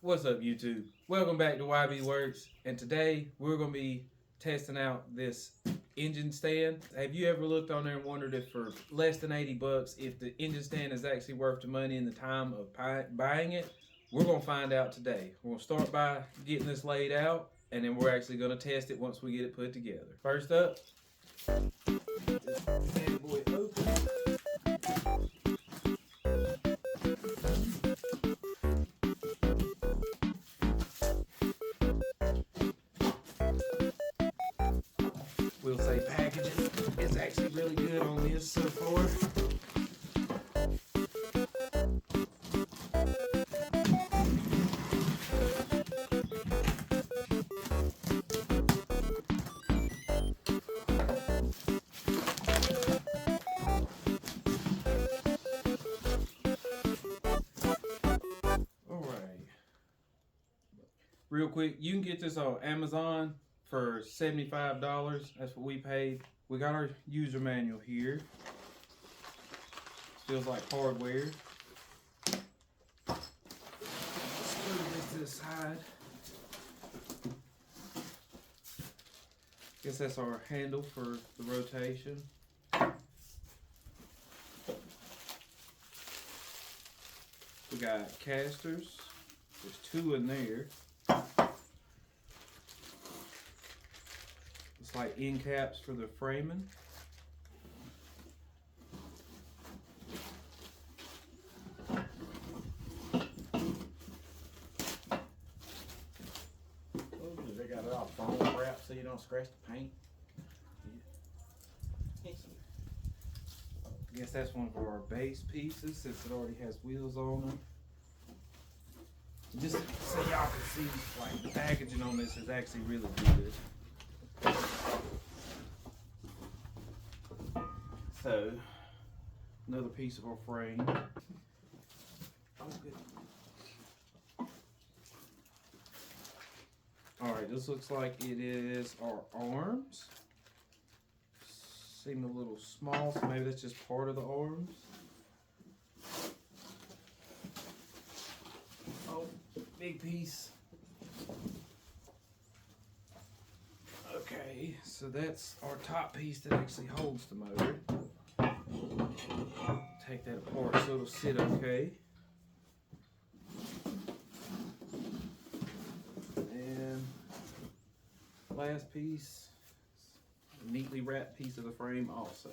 What's up, YouTube? Welcome back to YB Works, and today we're going to be testing out this engine stand. Have you ever looked on there and wondered if for less than 80 bucks, if the engine stand is actually worth the money and the time of buying it? We're going to find out today. We're going to start by getting this laid out, and then we're actually going to test it once we get it put together. First up, this bad boy open. We'll say packaging is actually really good on this so far. Alright. Real quick, you can get this on Amazon for $75. That's what we paid. We got our user manual here. Feels like hardware. Screw this to the side. Guess that's our handle for the rotation. We got casters. There's 2 in there. It's like end caps for the framing. They got it all foam wrapped so you don't scratch the paint. I guess that's one of our base pieces since it already has wheels on them. Just so y'all can see, like, the packaging on this is actually really good. So, another piece of our frame. Oh, good. Alright, this looks like it is our arms. Seem a little small, so maybe that's just part of the arms. Oh, big piece. Okay, so that's our top piece that actually holds the motor. Take that apart so it'll sit okay. And last piece, a neatly wrapped piece of the frame also.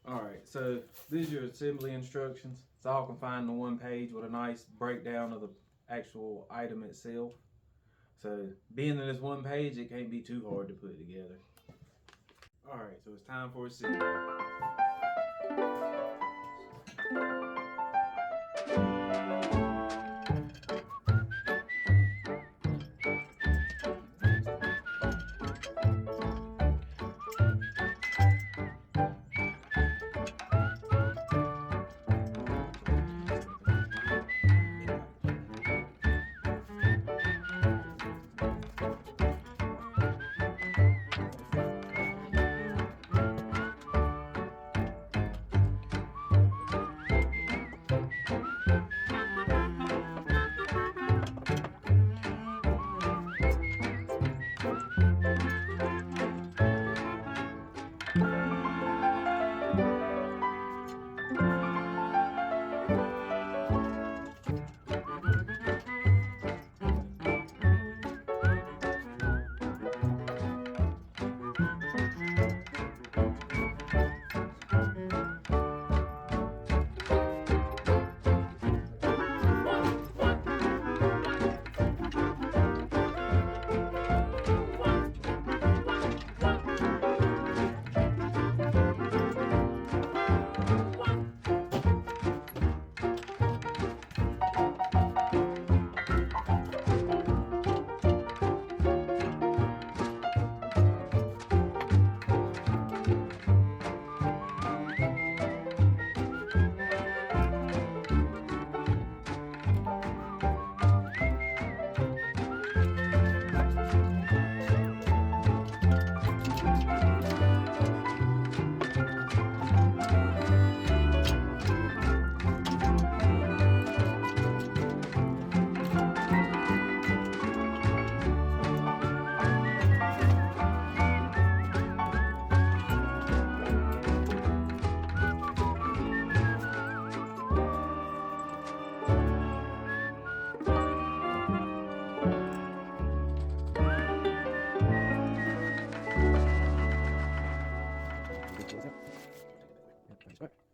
Alright, so these are your assembly instructions. It's all confined to one page with a nice breakdown of the actual item itself. So being that it's one page, it can't be too hard to put together. Alright, so it's time for assembly.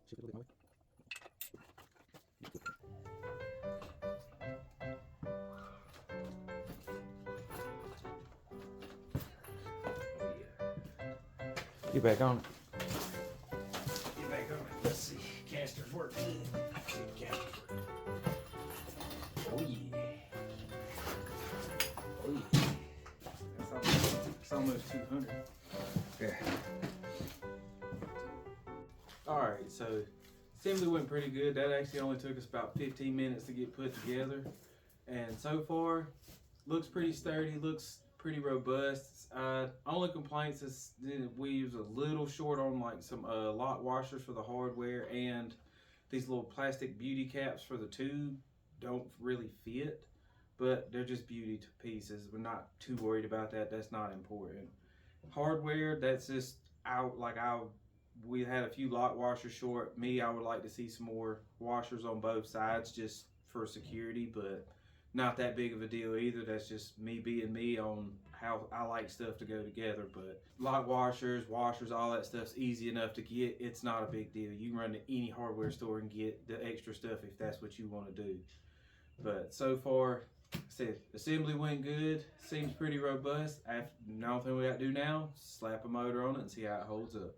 Shift it a little bit more. You back on it. Get back on it. Let's see. Casters work good. Casters work. Oh yeah. Oh yeah. It's almost 200. Yeah. Alright, so assembly went pretty good. That actually only took us about 15 minutes to get put together. And so far, looks pretty sturdy, looks pretty robust. Only complaints is that we was a little short on like some lock washers for the hardware, and these little plastic beauty caps for the tube don't really fit, but they're just beauty pieces. We're not too worried about that. That's not important. Hardware, that's just out. We had a few lock washers short. I would like to see some more washers on both sides just for security, but not that big of a deal either. That's just me being me on how I like stuff to go together. But lock washers, all that stuff's easy enough to get. It's not a big deal. You can run to any hardware store and get the extra stuff if that's what you want to do. But so far, I said assembly went good. Seems pretty robust. The only thing we got to do now is slap a motor on it and see how it holds up.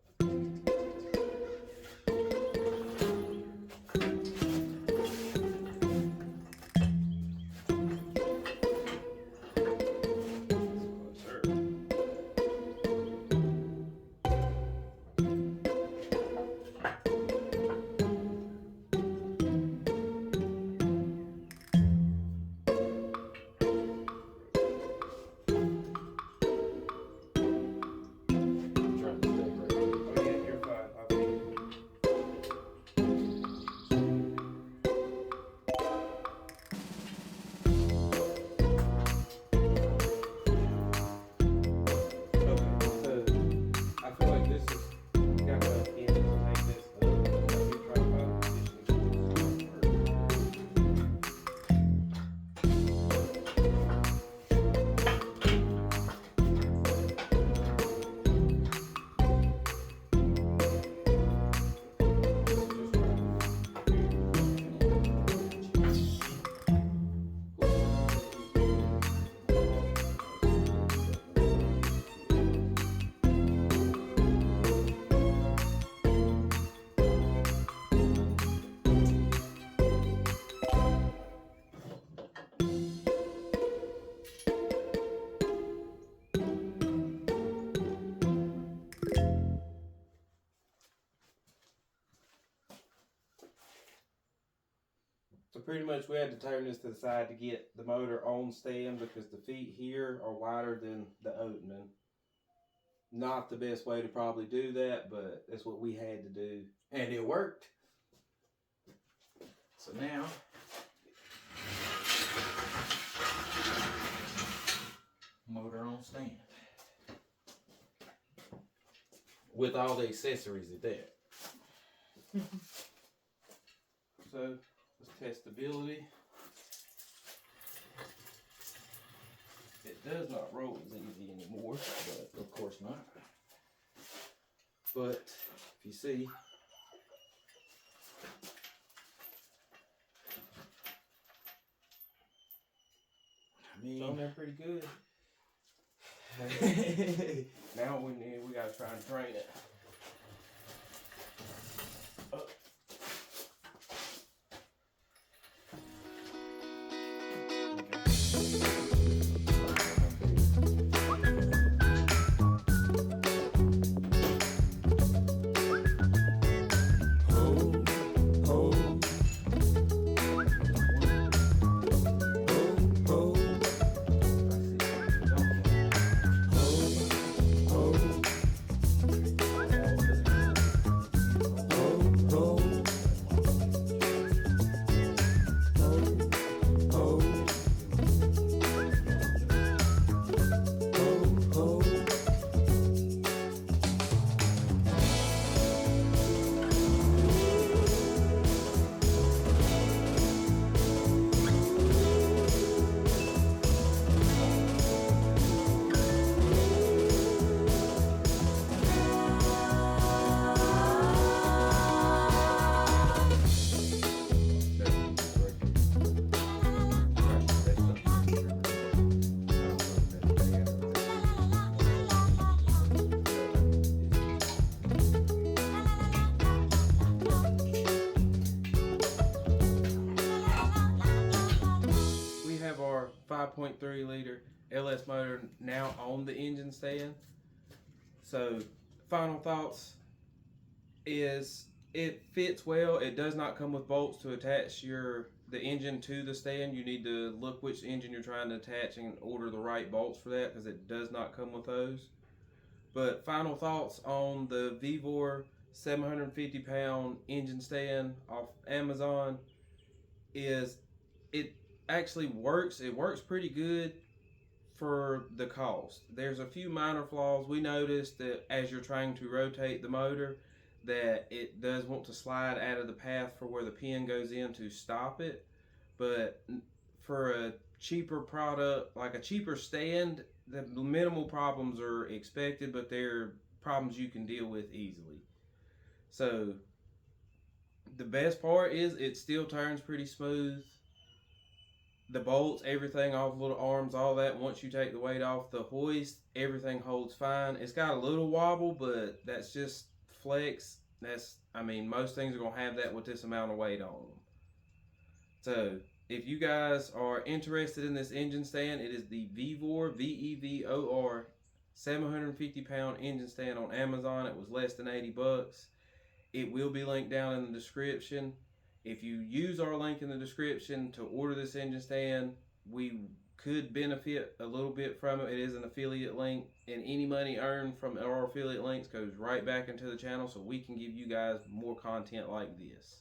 So pretty much we had to turn this to the side to get the motor on stand because the feet here are wider than the opening. Not the best way to probably do that, but that's what we had to do. And it worked. So now, Motor on stand. with all the accessories at that. So let's test stability. It does not roll as easy anymore, but of course not. But if you see, it's on there pretty good. Now we gotta try and train it. 5.3 liter LS motor now on the engine stand. So, final thoughts is it fits well. It does not come with bolts to attach the engine to the stand. You need to look which engine you're trying to attach and order the right bolts for that, because it does not come with those. But final thoughts on the Vevor 750 pound engine stand off Amazon is it actually works. It works pretty good for the cost. There's a few minor flaws. We noticed that as you're trying to rotate the motor, that it does want to slide out of the path for where the pin goes in to stop it. But for a cheaper product, like a cheaper stand, the minimal problems are expected, but they're problems you can deal with easily. So the best part is it still turns pretty smooth. The bolts, everything off, little arms, all that, once you take the weight off the hoist, everything holds fine. It's got a little wobble, but that's just flex. Most things are going to have that with this amount of weight on them. So, if you guys are interested in this engine stand, it is the Vevor, Vevor, 750 pound engine stand on Amazon. It was less than 80 bucks. It will be linked down in the description. If you use our link in the description to order this engine stand, we could benefit a little bit from it. It is an affiliate link, and any money earned from our affiliate links goes right back into the channel, so we can give you guys more content like this.